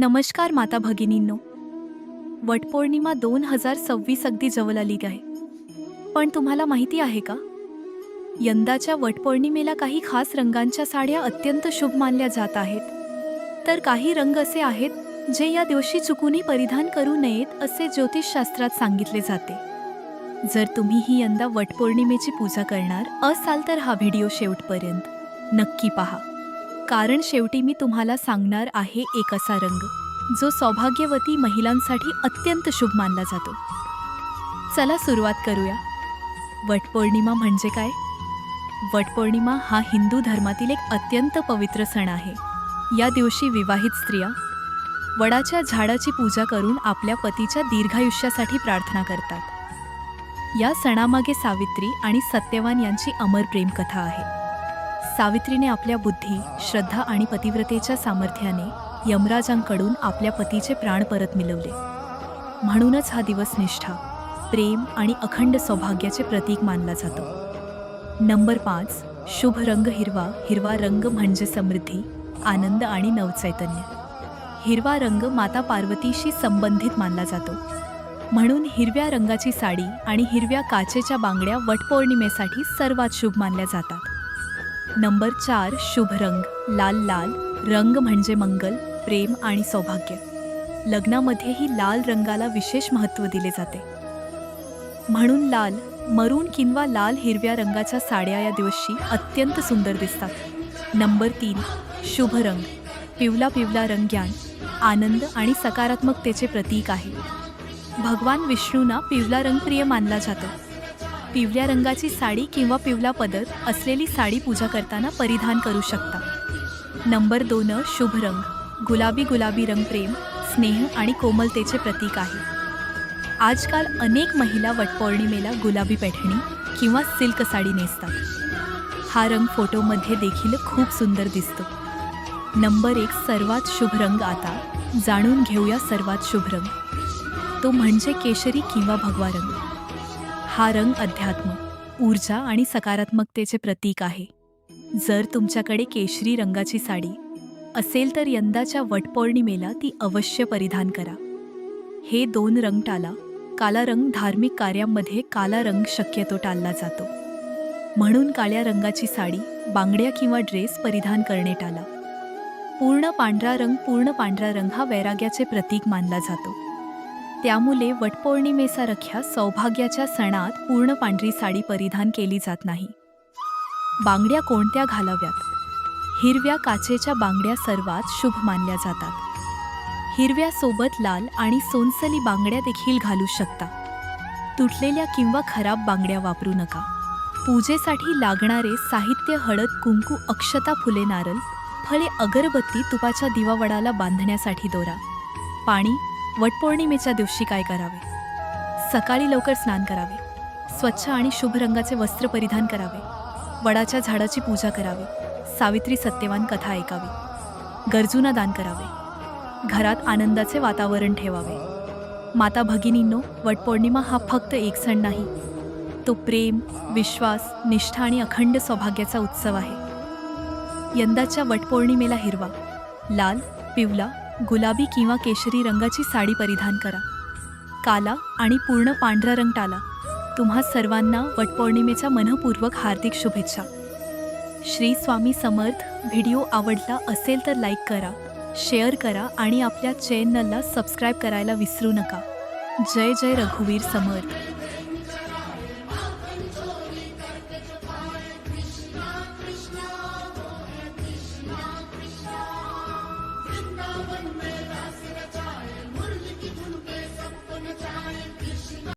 नमस्कार माता भगिनींनो. वटपौर्णिमा 2026 अगदी जवळ आली आहे. पण तुम्हाला माहिती आहे का, यंदाच्या वटपौर्णिमेला काही खास रंगांच्या साड्या अत्यंत शुभ मानल्या जात आहेत. तर काही रंग असे आहेत जे या दिवशी चुकूनही परिधान करू नयेत असे ज्योतिषशास्त्रात सांगितले जाते. जर तुम्हीही यंदा वटपौर्णिमेची पूजा करणार असाल तर हा व्हिडिओ शेवटपर्यंत नक्की पहा. कारण शेवटी मी तुम्हाला सांगणार आहे एक असा रंग जो सौभाग्यवती महिलांसाठी अत्यंत शुभ मानला जातो. चला सुरुवात करूया. वटपौर्णिमा म्हणजे काय? वटपौर्णिमा हा हिंदू धर्मातील एक अत्यंत पवित्र सण आहे. या दिवशी विवाहित स्त्रिया वडाच्या झाडाची पूजा करून आपल्या पतीच्या दीर्घायुष्यासाठी प्रार्थना करतात. या सणामागे सावित्री आणि सत्यवान यांची अमर प्रेमकथा आहे. सावित्रीने आपल्या बुद्धी, श्रद्धा आणि पतिव्रतेच्या सामर्थ्याने यमराजांकडून आपल्या पतीचे प्राण परत मिळवले. म्हणूनच हा दिवस निष्ठा, प्रेम आणि अखंड सौभाग्याचे प्रतीक मानला जातो. नंबर 5. शुभ रंग हिरवा. हिरवा रंग म्हणजे समृद्धी, आनंद आणि नवचैतन्य. हिरवा रंग माता पार्वतीशी संबंधित मानला जातो. म्हणून हिरव्या रंगाची साडी आणि हिरव्या काचेच्या बांगड्या वटपौर्णिमेसाठी सर्वात शुभ मानल्या जातात. नंबर 4. शुभ रंग लाल. लाल रंग म्हणजे मंगल, प्रेम आणि सौभाग्य. लग्नामध्येही लाल रंगाला विशेष महत्त्व दिले जाते. म्हणून लाल, मरून किंवा लाल हिरव्या रंगाच्या साड्या या दिवशी अत्यंत सुंदर दिसतात. नंबर 3. शुभ रंग पिवळा. पिवळा रंग ज्ञान, आनंद आणि सकारात्मकतेचे प्रतीक आहे. भगवान विष्णूंना पिवळा रंग प्रिय मानला जातो. पिवळ्या रंगाची साडी किंवा पिवळा पदर असलेली साडी पूजा करताना परिधान करू शकता. नंबर 2. शुभ रंग गुलाबी. गुलाबी रंग प्रेम, स्नेह आणि कोमलतेचे प्रतीक आहे. आजकाल अनेक महिला वटपौर्णिमेला गुलाबी पैठणी किंवा सिल्क साडी नेसतात. हा रंग फोटोमध्ये देखील खूप सुंदर दिसतो. नंबर 1. सर्वात शुभ रंग. आता जाणून घेऊया सर्वात शुभ रंग. तो म्हणजे केशरी किंवा भगवा रंग. हा रंग अध्यात्म, ऊर्जा आणि सकारात्मकतेचे प्रतीक आहे. जर तुमच्याकडे केशरी रंगाची साडी असेल तर यंदाच्या वटपौर्णिमेला ती अवश्य परिधान करा. हे 2 रंग टाळा. काला रंग धार्मिक कार्यांमध्ये काला रंग शक्यतो टाळला जातो. म्हणून काळ्या रंगाची साडी, बांगड्या किंवा ड्रेस परिधान करणे टाळा. पूर्ण पांढरा रंग हा वैराग्याचे प्रतीक मानला जातो. त्यामुळे वटपौर्णिमेसारख्या सौभाग्याच्या सणात पूर्ण पांढरी साडी परिधान केली जात नाही. बांगड्या कोणत्या घालाव्यात? हिरव्या काचेच्या बांगड्या सर्वात शुभ मानल्या जातात. हिरव्यासोबत लाल आणि सोनसली बांगड्या देखील घालू शकता. तुटलेल्या किंवा खराब बांगड्या वापरू नका. पूजेसाठी लागणारे साहित्य: हळद, कुंकू, अक्षता, फुले, नारळ, फळे, अगरबत्ती, तुपाच्या दिवा, वडाला बांधण्यासाठी दोरा, पाणी. वटपौर्णिमेच्या दिवशी काय करावे? सकाळी लवकर स्नान करावे. स्वच्छ आणि शुभ रंगाचे वस्त्र परिधान करावे. वडाच्या झाडाची पूजा करावी. सावित्री सत्यवान कथा ऐकावी. गरजूंना दान करावे. घरात आनंदाचे वातावरण ठेवावे. माता भगिनींनो, वटपौर्णिमा हा फक्त एक सण नाही, तो प्रेम, विश्वास, निष्ठा आणि अखंड सौभाग्याचा उत्सव आहे. यंदाच्या वटपौर्णिमेला हिरवा, लाल, पिवळा, गुलाबी किंवा केशरी रंगाची साडी परिधान करा. काला आणि पूर्ण पांढरा रंग टाळा. तुम्हा सर्वांना वटपौर्णिमेच्या मनःपूर्वक हार्दिक शुभेच्छा. श्री स्वामी समर्थ. व्हिडिओ आवडला असेल तर लाईक करा, शेअर करा आणि आपल्या चॅनलला सबस्क्राईब करायला विसरू नका. जय जय रघुवीर समर्थ. वृंदावन में